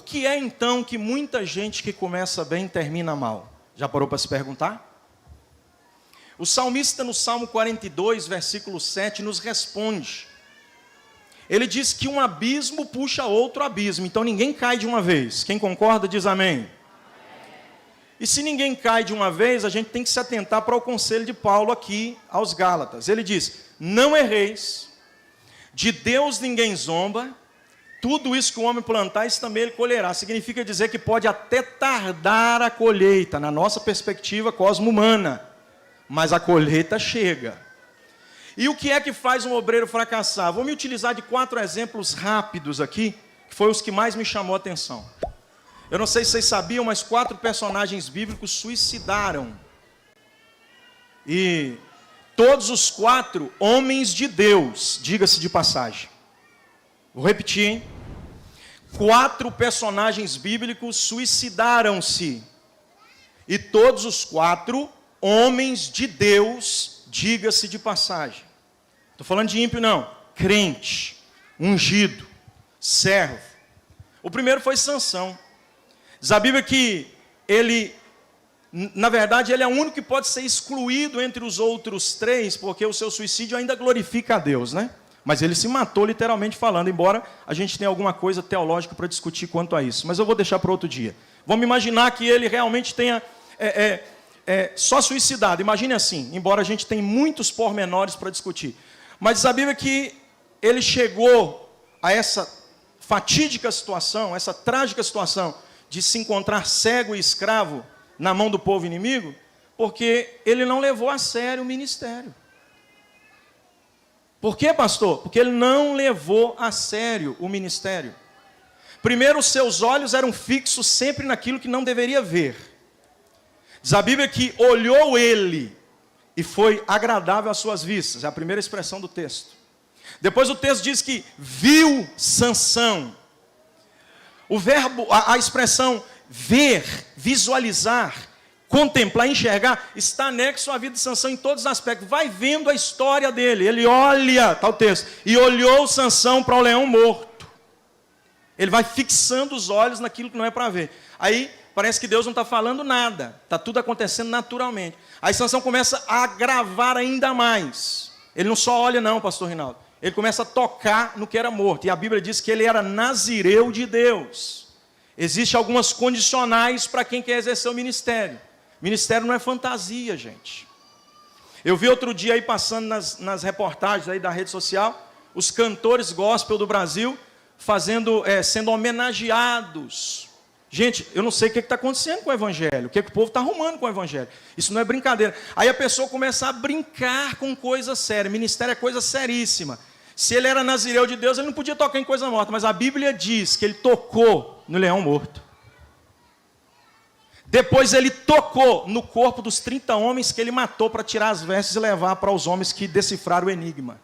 Por que é então que muita gente que começa bem termina mal? Já parou para se perguntar? O salmista no Salmo 42, versículo 7, nos responde. Ele diz que um abismo puxa outro abismo, então ninguém cai de uma vez. Quem concorda diz amém. E se ninguém cai de uma vez, a gente tem que se atentar para o conselho de Paulo aqui aos Gálatas. Ele diz, não erreis, de Deus ninguém zomba, tudo isso que o homem plantar, isso também ele colherá. Significa dizer que pode até tardar a colheita, na nossa perspectiva cosmo-humana, mas a colheita chega. E o que é que faz um obreiro fracassar? Vou me utilizar de 4 exemplos rápidos aqui, que foi os que mais me chamou a atenção. Eu não sei se vocês sabiam, mas 4 personagens bíblicos suicidaram. E todos os 4 homens de Deus, diga-se de passagem. Vou repetir, hein? 4 personagens bíblicos suicidaram-se. E todos os 4 homens de Deus, diga-se de passagem. Estou falando de ímpio não. Crente, ungido, servo. O primeiro foi Sansão. Diz a Bíblia que ele, na verdade, ele é o único que pode ser excluído entre os outros 3, porque o seu suicídio ainda glorifica a Deus, né? Mas ele se matou literalmente falando, embora a gente tenha alguma coisa teológica para discutir quanto a isso. Mas eu vou deixar para outro dia. Vamos imaginar que ele realmente tenha só suicidado. Imagine assim, embora a gente tenha muitos pormenores para discutir. Mas diz a Bíblia que ele chegou a essa fatídica situação, essa trágica situação de se encontrar cego e escravo na mão do povo inimigo, porque ele não levou a sério o ministério. Por quê, pastor? Porque ele não levou a sério o ministério. Primeiro, os seus olhos eram fixos sempre naquilo que não deveria ver. Diz a Bíblia que olhou ele e foi agradável às suas vistas. É a primeira expressão do texto. Depois o texto diz que viu Sansão. O verbo, a expressão ver, visualizar, contemplar, enxergar, está anexo à vida de Sansão em todos os aspectos. Vai vendo a história dele. Ele olha, está o texto, e olhou Sansão para o leão morto. Ele vai fixando os olhos naquilo que não é para ver. Aí parece que Deus não está falando nada. Está tudo acontecendo naturalmente. Aí Sansão começa a agravar ainda mais. Ele não só olha não, pastor Rinaldo. Ele começa a tocar no que era morto. E a Bíblia diz que ele era nazireu de Deus. Existem algumas condicionais para quem quer exercer o ministério. Ministério não é fantasia, gente. Eu vi outro dia aí passando nas reportagens aí da rede social, os cantores gospel do Brasil sendo homenageados. Gente, eu não sei o que está acontecendo com o evangelho, o que o povo está arrumando com o evangelho. Isso não é brincadeira. Aí a pessoa começa a brincar com coisa séria. Ministério é coisa seríssima. Se ele era nazireu de Deus, ele não podia tocar em coisa morta, mas a Bíblia diz que ele tocou no leão morto. Depois ele tocou no corpo dos 30 homens que ele matou para tirar as vestes e levar para os homens que decifraram o enigma.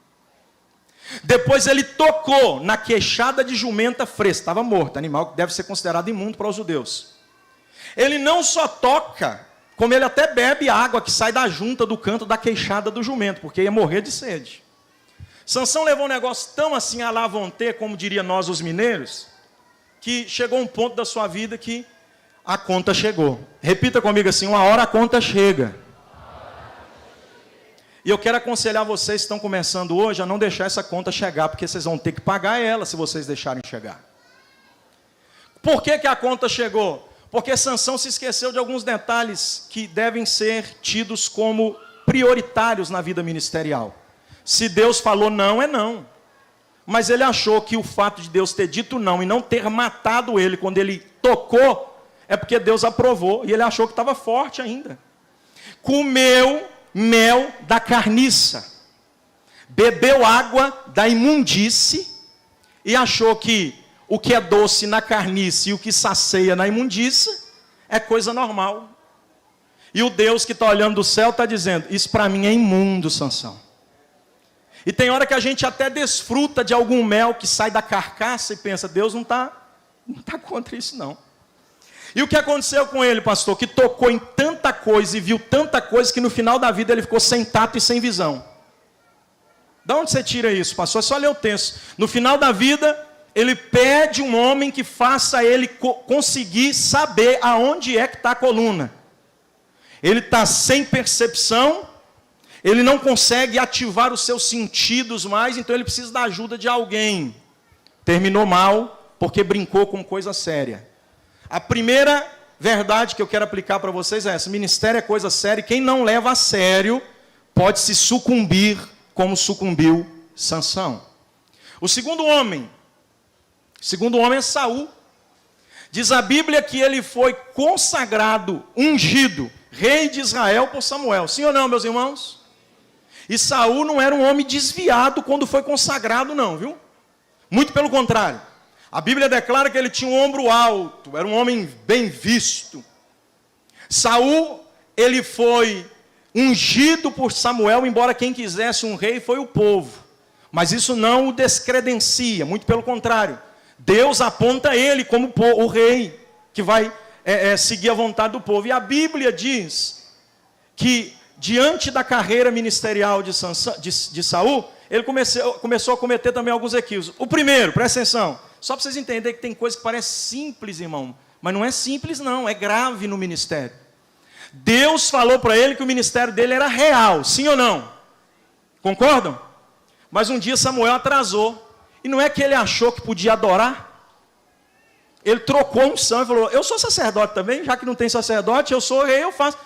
Depois ele tocou na queixada de jumenta fresca, estava morto, animal que deve ser considerado imundo para os judeus. Ele não só toca, como ele até bebe água que sai da junta do canto da queixada do jumento, porque ia morrer de sede. Sansão levou um negócio tão assim à la vontade, como diria nós os mineiros, que chegou um ponto da sua vida que a conta chegou. Repita comigo assim, uma hora a conta chega. E eu quero aconselhar vocês que estão começando hoje a não deixar essa conta chegar, porque vocês vão ter que pagar ela se vocês deixarem chegar. Por que a conta chegou? Porque Sansão se esqueceu de alguns detalhes que devem ser tidos como prioritários na vida ministerial. Se Deus falou não, é não. Mas ele achou que o fato de Deus ter dito não e não ter matado ele quando ele tocou, é porque Deus aprovou e ele achou que estava forte ainda. Comeu mel da carniça, bebeu água da imundície e achou que o que é doce na carniça e o que sacia na imundície é coisa normal. E o Deus que está olhando do céu está dizendo, isso para mim é imundo, Sansão. E tem hora que a gente até desfruta de algum mel que sai da carcaça e pensa, Deus não está contra isso não. E o que aconteceu com ele, pastor? Que tocou em tanta coisa e viu tanta coisa que no final da vida ele ficou sem tato e sem visão. De onde você tira isso, pastor? É só ler o texto. No final da vida, ele pede um homem que faça ele conseguir saber aonde é que está a coluna. Ele está sem percepção, ele não consegue ativar os seus sentidos mais, então ele precisa da ajuda de alguém. Terminou mal, porque brincou com coisa séria. A primeira verdade que eu quero aplicar para vocês é essa: ministério é coisa séria, e quem não leva a sério pode se sucumbir como sucumbiu Sansão. O segundo homem é Saul. Diz a Bíblia que ele foi consagrado, ungido, rei de Israel por Samuel. Sim ou não, meus irmãos? E Saul não era um homem desviado quando foi consagrado, não, viu? Muito pelo contrário. A Bíblia declara que ele tinha um ombro alto, era um homem bem visto. Saul, ele foi ungido por Samuel, embora quem quisesse um rei foi o povo. Mas isso não o descredencia, muito pelo contrário. Deus aponta ele como o rei, que vai seguir a vontade do povo. E a Bíblia diz que, diante da carreira ministerial de Saul, ele começou a cometer também alguns equívocos. O primeiro, presta atenção, só para vocês entenderem que tem coisa que parece simples, irmão, mas não é simples não, é grave no ministério. Deus falou para ele que o ministério dele era real, sim ou não? Concordam? Mas um dia Samuel atrasou, e não é que ele achou que podia adorar, ele trocou a unção e falou: eu sou sacerdote também, já que não tem sacerdote, eu sou rei, eu faço.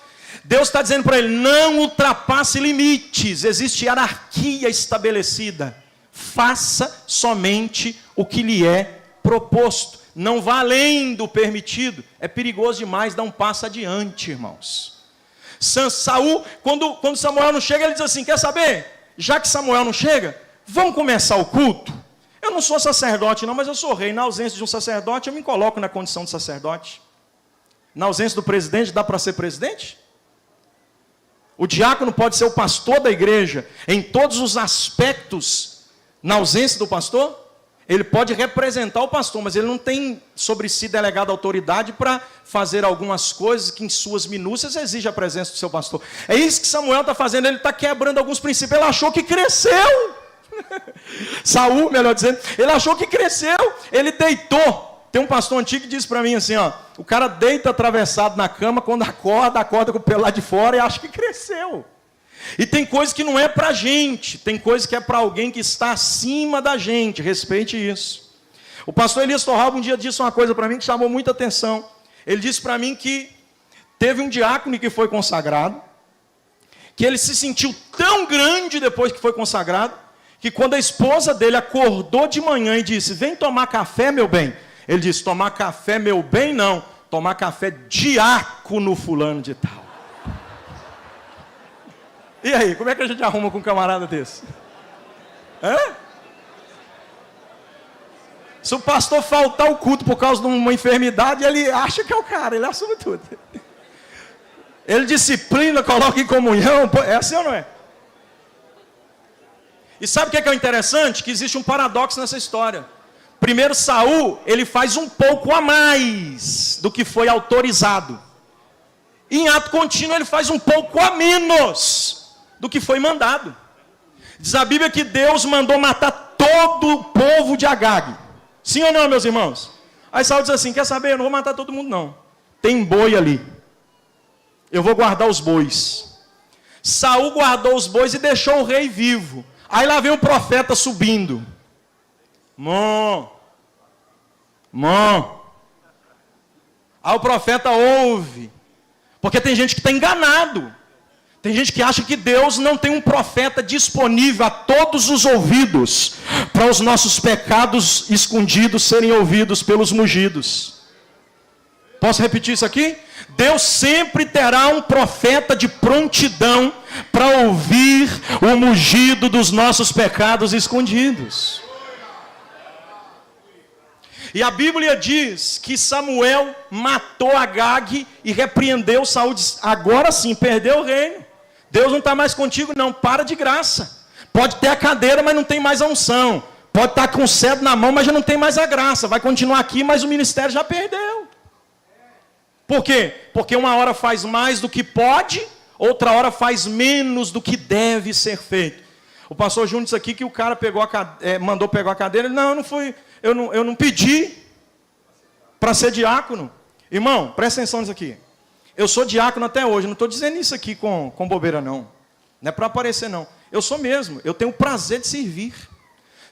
Deus está dizendo para ele: não ultrapasse limites, existe hierarquia estabelecida, faça somente o que lhe é proposto, não vá além do permitido, é perigoso demais dar um passo adiante, irmãos. Saul, quando Samuel não chega, ele diz assim: quer saber? Já que Samuel não chega, vamos começar o culto. Eu não sou sacerdote não, mas eu sou rei. Na ausência de um sacerdote, eu me coloco na condição de sacerdote. Na ausência do presidente, dá para ser presidente? O diácono pode ser o pastor da igreja em todos os aspectos. Na ausência do pastor, ele pode representar o pastor, mas ele não tem sobre si delegado autoridade para fazer algumas coisas que em suas minúcias exige a presença do seu pastor. É isso que Samuel está fazendo, ele está quebrando alguns princípios. Ele achou que cresceu. Saul, melhor dizendo, ele achou que cresceu, ele deitou. Tem um pastor antigo que disse para mim assim, ó: o cara deita atravessado na cama, quando acorda com o pelo lá de fora e acha que cresceu. E tem coisa que não é para a gente, tem coisa que é para alguém que está acima da gente, respeite isso. O pastor Elias Torralba um dia disse uma coisa para mim que chamou muita atenção. Ele disse para mim que teve um diácono que foi consagrado, que ele se sentiu tão grande depois que foi consagrado, que quando a esposa dele acordou de manhã e disse: vem tomar café, meu bem, ele disse: tomar café, meu bem, não, tomar café diácono fulano de tal. E aí, como é que a gente arruma com um camarada desse? Hã? Se o pastor faltar o culto por causa de uma enfermidade, ele acha que é o cara, ele assume tudo. Ele disciplina, coloca em comunhão, é assim ou não é? E sabe o que é o interessante? Que existe um paradoxo nessa história. Primeiro, Saul, ele faz um pouco a mais do que foi autorizado. E em ato contínuo, ele faz um pouco a menos do que foi mandado. Diz a Bíblia que Deus mandou matar todo o povo de Agag. Sim ou não, meus irmãos? Aí Saul diz assim: quer saber? Eu não vou matar todo mundo não. Tem boi ali. Eu vou guardar os bois. Saul guardou os bois e deixou o rei vivo. Aí lá vem um profeta subindo. Aí o profeta ouve. Porque tem gente que está enganado. Tem gente que acha que Deus não tem um profeta disponível a todos os ouvidos para os nossos pecados escondidos serem ouvidos pelos mugidos. Posso repetir isso aqui? Deus sempre terá um profeta de prontidão para ouvir o mugido dos nossos pecados escondidos. E a Bíblia diz que Samuel matou Agag e repreendeu Saul. Agora sim, perdeu o reino. Deus não está mais contigo não, para de graça. Pode ter a cadeira, mas não tem mais a unção. Pode estar com o cetro na mão, mas já não tem mais a graça. Vai continuar aqui, mas o ministério já perdeu. Por quê? Porque uma hora faz mais do que pode, outra hora faz menos do que deve ser feito. O pastor Júnior disse aqui que o cara mandou pegar a cadeira. Não, não fui. eu não pedi para ser diácono. Irmão, presta atenção nisso aqui. Eu sou diácono até hoje, não estou dizendo isso aqui com bobeira não. Não é para aparecer não. Eu sou mesmo, eu tenho o prazer de servir.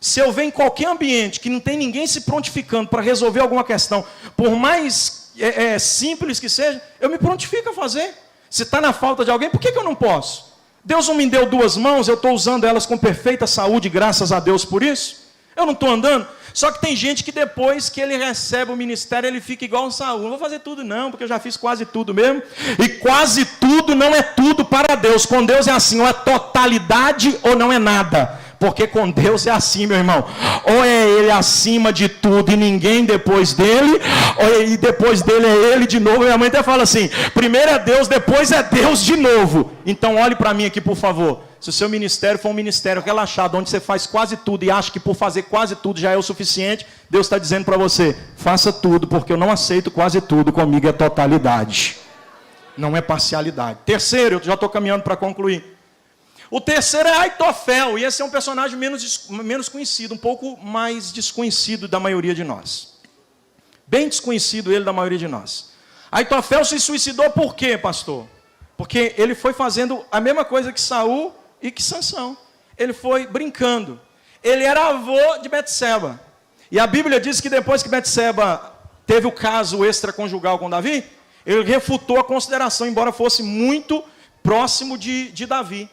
Se eu ver em qualquer ambiente que não tem ninguém se prontificando para resolver alguma questão, por mais simples que seja, eu me prontifico a fazer. Se está na falta de alguém, por que eu não posso? Deus não me deu 2 mãos, eu estou usando elas com perfeita saúde, graças a Deus por isso. Eu não estou andando. Só que tem gente que depois que ele recebe o ministério, ele fica igual um Saul. Não vou fazer tudo não, porque eu já fiz quase tudo mesmo. E quase tudo não é tudo para Deus. Com Deus é assim, ou é totalidade ou não é nada. Porque com Deus é assim, meu irmão. Ou é Ele acima de tudo e ninguém depois dele, ou depois dele é Ele de novo. Minha mãe até fala assim, primeiro é Deus, depois é Deus de novo. Então olhe para mim aqui, por favor. Se o seu ministério for um ministério relaxado, onde você faz quase tudo e acha que por fazer quase tudo já é o suficiente, Deus está dizendo para você, faça tudo, porque eu não aceito quase tudo, comigo é totalidade. Não é parcialidade. Terceiro, eu já estou caminhando para concluir. O terceiro é Aitofel, e esse é um personagem menos conhecido, um pouco mais desconhecido da maioria de nós. Bem desconhecido ele da maioria de nós. Aitofel se suicidou por quê, pastor? Porque ele foi fazendo a mesma coisa que Saul e que Sansão. Ele foi brincando. Ele era avô de Betseba. E a Bíblia diz que depois que Betseba teve o caso extraconjugal com Davi, ele refutou a consideração, embora fosse muito próximo de Davi.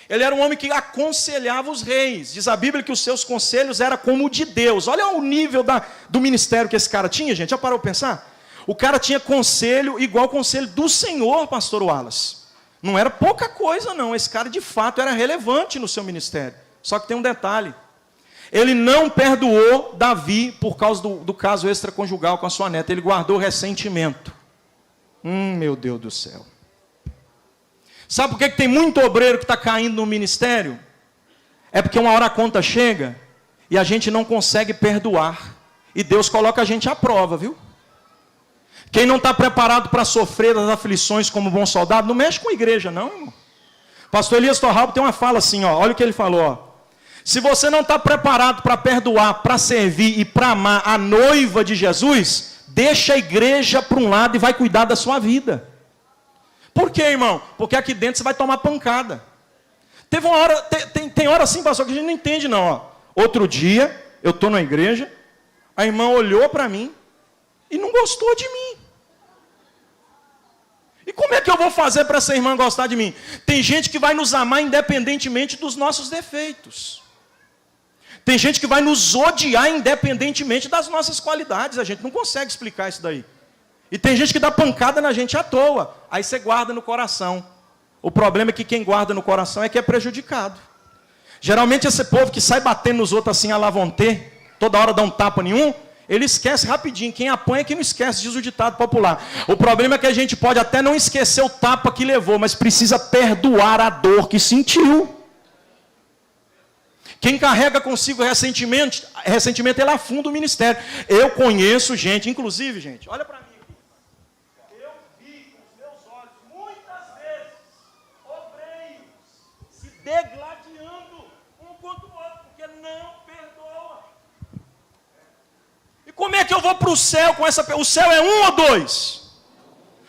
Ele era um homem que aconselhava os reis. Diz a Bíblia que os seus conselhos eram como o de Deus. Olha o nível do ministério que esse cara tinha, gente. Já parou para pensar? O cara tinha conselho igual ao conselho do Senhor, pastor Wallace. Não era pouca coisa, não. Esse cara, de fato, era relevante no seu ministério. Só que tem um detalhe. Ele não perdoou Davi por causa do caso extraconjugal com a sua neta. Ele guardou ressentimento. Meu Deus do céu. Sabe por que tem muito obreiro que está caindo no ministério? É porque uma hora a conta chega e a gente não consegue perdoar. E Deus coloca a gente à prova, viu? Quem não está preparado para sofrer as aflições como bom soldado, não mexe com a igreja, não, irmão. Pastor Elias Torralbo tem uma fala assim, ó, olha o que ele falou. Ó. Se você não está preparado para perdoar, para servir e para amar a noiva de Jesus, deixa a igreja para um lado e vai cuidar da sua vida. Por quê, irmão? Porque aqui dentro você vai tomar pancada. Teve uma hora, tem hora assim, pastor, que a gente não entende não. Ó. Outro dia, eu estou na igreja, a irmã olhou para mim e não gostou de mim. E como é que eu vou fazer para essa irmã gostar de mim? Tem gente que vai nos amar independentemente dos nossos defeitos. Tem gente que vai nos odiar independentemente das nossas qualidades. A gente não consegue explicar isso daí. E tem gente que dá pancada na gente à toa. Aí você guarda no coração. O problema é que quem guarda no coração é que é prejudicado. Geralmente esse povo que sai batendo nos outros assim, à la vontade, toda hora dá um tapa nenhum, ele esquece rapidinho. Quem apanha é que não esquece, diz o ditado popular. O problema é que a gente pode até não esquecer o tapa que levou, mas precisa perdoar a dor que sentiu. Quem carrega consigo ressentimento, ele afunda o ministério. Eu conheço gente, inclusive, gente, olha para mim. Degladiando um contra o outro, porque não perdoa. E como é que eu vou para o céu com essa pessoa? O céu é 1 ou 2?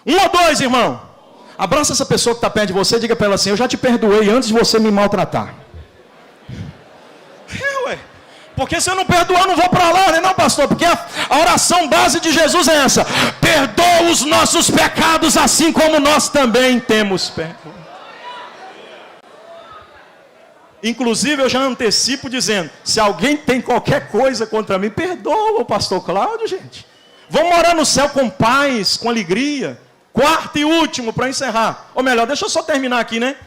1 ou 2, irmão? Abraça essa pessoa que está perto de você e diga para ela assim, eu já te perdoei antes de você me maltratar. Ué. Porque se eu não perdoar, eu não vou para lá, né não, pastor? Porque a oração base de Jesus é essa. Perdoa os nossos pecados, assim como nós também temos pecado. Inclusive, eu já antecipo dizendo, se alguém tem qualquer coisa contra mim, perdoa o pastor Cláudio, gente. Vamos morar no céu com paz, com alegria. Quarto e último, para encerrar. Ou melhor, deixa eu só terminar aqui, né?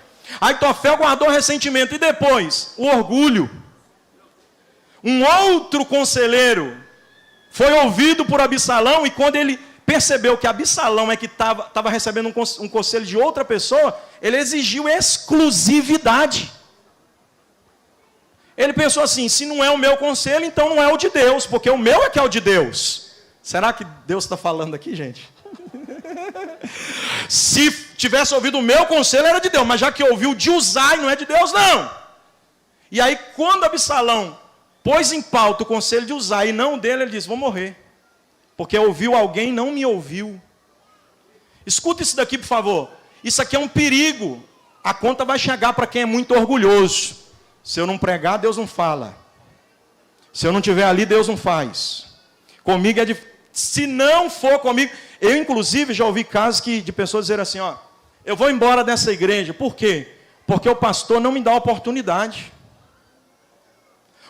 Aitofel guardou ressentimento. E depois, o orgulho. Um outro conselheiro foi ouvido por Absalão, e quando ele percebeu que Absalão é que estava recebendo um conselho de outra pessoa, ele exigiu exclusividade. Ele pensou assim, se não é o meu conselho, então não é o de Deus, porque o meu é que é o de Deus. Será que Deus está falando aqui, gente? Se tivesse ouvido o meu conselho, era de Deus, mas já que ouviu de Uzai, não é de Deus, não. E aí, quando Absalão pôs em pauta o conselho de usar e não o dele, ele disse, vou morrer. Porque ouviu alguém e não me ouviu. Escuta isso daqui, por favor. Isso aqui é um perigo. A conta vai chegar para quem é muito orgulhoso. Se eu não pregar, Deus não fala. Se eu não estiver ali, Deus não faz. Comigo é difícil. Se não for comigo... Eu, inclusive, já ouvi casos de pessoas dizerem assim, ó, eu vou embora dessa igreja. Por quê? Porque o pastor não me dá oportunidade.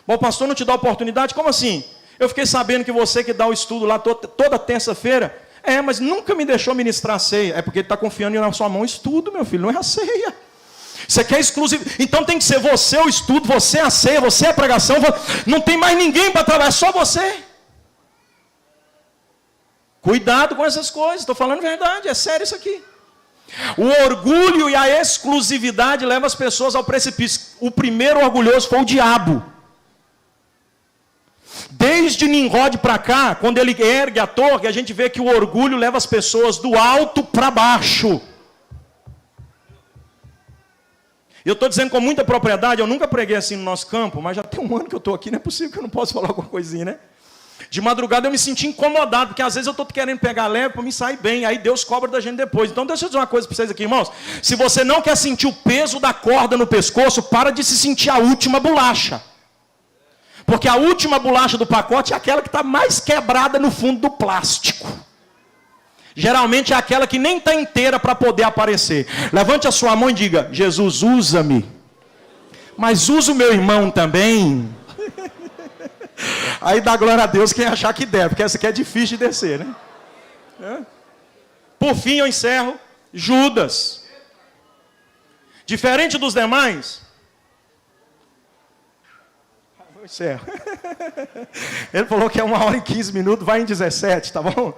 Bom, o pastor não te dá oportunidade? Como assim? Eu fiquei sabendo que você que dá o estudo lá toda terça-feira, mas nunca me deixou ministrar a ceia. É porque ele está confiando na sua mão o estudo, meu filho, não é a ceia. Você quer exclusivo. Então tem que ser você o estudo, você a ceia, você a pregação. Não tem mais ninguém para trabalhar, só você. Cuidado com essas coisas, estou falando verdade, é sério isso aqui. O orgulho e a exclusividade levam as pessoas ao precipício. O primeiro orgulhoso foi o diabo. Desde Nimrod para cá, quando ele ergue a torre, a gente vê que o orgulho leva as pessoas do alto para baixo. Eu estou dizendo com muita propriedade, eu nunca preguei assim no nosso campo, mas já tem um ano que eu estou aqui, não é possível que eu não possa falar alguma coisinha, né? De madrugada eu me senti incomodado, porque às vezes eu estou querendo pegar leve para me sair bem, aí Deus cobra da gente depois. Então deixa eu dizer uma coisa para vocês aqui, irmãos. Se você não quer sentir o peso da corda no pescoço, para de se sentir a última bolacha. Porque a última bolacha do pacote é aquela que está mais quebrada no fundo do plástico. Geralmente é aquela que nem está inteira para poder aparecer. Levante a sua mão e diga, Jesus, usa-me. Mas usa o meu irmão também. Aí dá glória a Deus quem achar que deve, porque essa aqui é difícil de descer, né? Por fim eu encerro, Judas. Diferente dos demais, eu encerro. Ele falou que é 1h15, vai em 17, tá bom?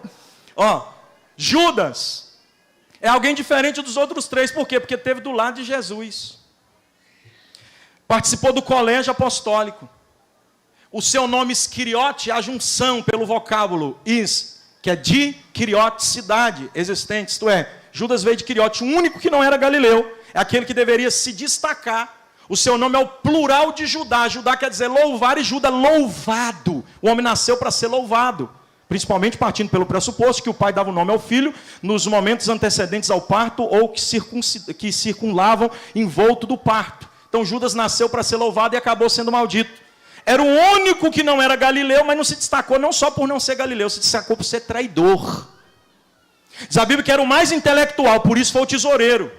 Ó, Judas é alguém diferente dos outros três, por quê? Porque esteve do lado de Jesus. Participou do colégio apostólico. O seu nome Iscariote é a junção pelo vocábulo is, que é de Quiriote, cidade existente. Isto é, Judas veio de Quiriote, o único que não era galileu. É aquele que deveria se destacar. O seu nome é o plural de Judá. Judá quer dizer louvar e Judas louvado. O homem nasceu para ser louvado. Principalmente partindo pelo pressuposto que o pai dava o nome ao filho nos momentos antecedentes ao parto ou que circunlavam envolto do parto. Então Judas nasceu para ser louvado e acabou sendo maldito. Era o único que não era galileu, mas não se destacou não só por não ser galileu, se destacou por ser traidor. Diz a Bíblia que era o mais intelectual, por isso foi o tesoureiro.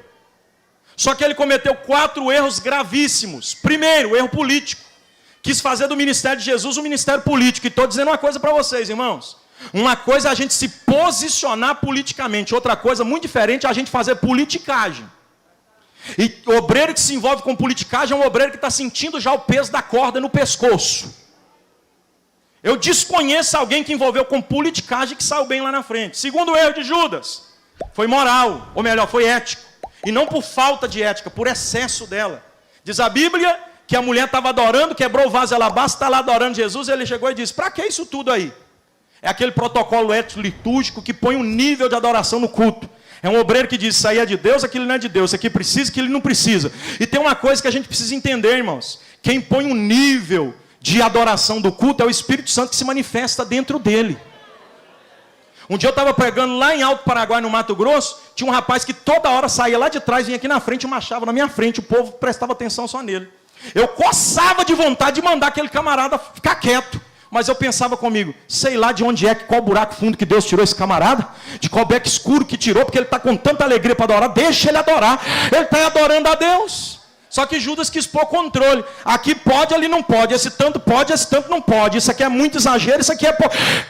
Só que ele cometeu 4 erros gravíssimos. Primeiro, erro político. Quis fazer do ministério de Jesus um ministério político. E estou dizendo uma coisa para vocês, irmãos. Uma coisa é a gente se posicionar politicamente. Outra coisa muito diferente é a gente fazer politicagem. E o obreiro que se envolve com politicagem é um obreiro que está sentindo já o peso da corda no pescoço. Eu desconheço alguém que envolveu com politicagem que saiu bem lá na frente. Segundo erro de Judas, foi moral, ou melhor, foi ético. E não por falta de ética, por excesso dela. Diz a Bíblia que a mulher estava adorando, quebrou o vaso alabastro, está lá adorando Jesus, e ele chegou e disse, para que isso tudo aí? É aquele protocolo ético litúrgico que põe um nível de adoração no culto. É um obreiro que diz, isso aí é de Deus, aquilo não é de Deus, isso aqui precisa, aquilo não precisa. E tem uma coisa que a gente precisa entender, irmãos. Quem põe um nível de adoração do culto é o Espírito Santo que se manifesta dentro dele. Um dia eu estava pregando lá em Alto Paraguai, no Mato Grosso, tinha um rapaz que toda hora saía lá de trás, vinha aqui na frente e marchava na minha frente, o povo prestava atenção só nele. Eu coçava de vontade de mandar aquele camarada ficar quieto. Mas eu pensava comigo, sei lá de onde é, qual buraco fundo que Deus tirou esse camarada, de qual beco escuro que tirou, porque ele está com tanta alegria para adorar, deixa ele adorar, ele está adorando a Deus. Só que Judas quis pôr controle, aqui pode, ali não pode, esse tanto não pode, isso aqui é muito exagero, isso aqui é...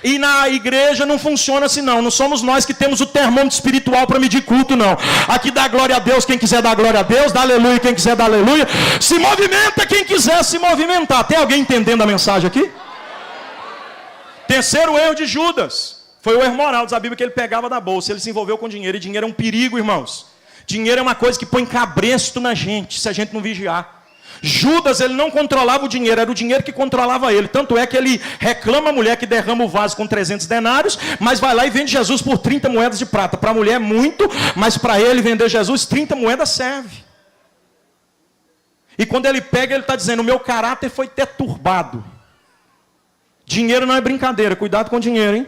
E na igreja não funciona assim não somos nós que temos o termômetro espiritual para medir culto não. Aqui dá glória a Deus quem quiser dar glória a Deus, dá aleluia quem quiser dar aleluia, se movimenta quem quiser se movimentar. Tem alguém entendendo a mensagem aqui? Terceiro erro de Judas, foi o erro moral, diz a Bíblia que ele pegava da bolsa, ele se envolveu com dinheiro, e dinheiro é um perigo, irmãos. Dinheiro é uma coisa que põe cabresto na gente, se a gente não vigiar. Judas, ele não controlava o dinheiro, era o dinheiro que controlava ele. Tanto é que ele reclama a mulher que derrama o vaso com 300 denários, mas vai lá e vende Jesus por 30 moedas de prata. Para a mulher é muito, mas para ele vender Jesus, 30 moedas serve. E quando ele pega, ele está dizendo, o meu caráter foi deturbado. Dinheiro não é brincadeira, cuidado com dinheiro, hein?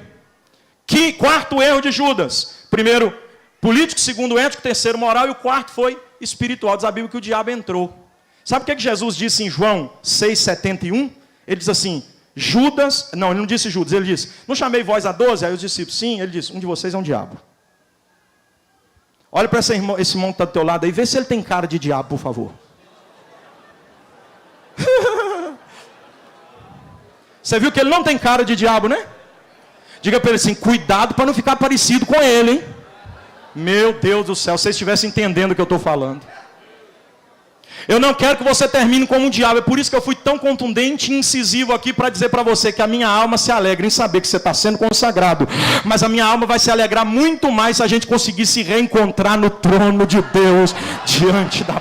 Quarto erro de Judas. Primeiro, político. Segundo, ético. Terceiro, moral. E o quarto foi espiritual. Diz a Bíblia que o diabo entrou. Sabe o que Jesus disse em João 6,71? Ele diz assim, Judas... Não, ele não disse Judas, ele disse, não chamei vós a 12? Aí os discípulos, sim. Ele disse, um de vocês é um diabo. Olha para esse irmão que está do teu lado aí, vê se ele tem cara de diabo, por favor. Você viu que ele não tem cara de diabo, né? Diga para ele assim, cuidado para não ficar parecido com ele, hein? Meu Deus do céu, se vocês estivessem entendendo o que eu estou falando. Eu não quero que você termine como um diabo. É por isso que eu fui tão contundente e incisivo aqui para dizer para você que a minha alma se alegra em saber que você está sendo consagrado. Mas a minha alma vai se alegrar muito mais se a gente conseguir se reencontrar no trono de Deus diante da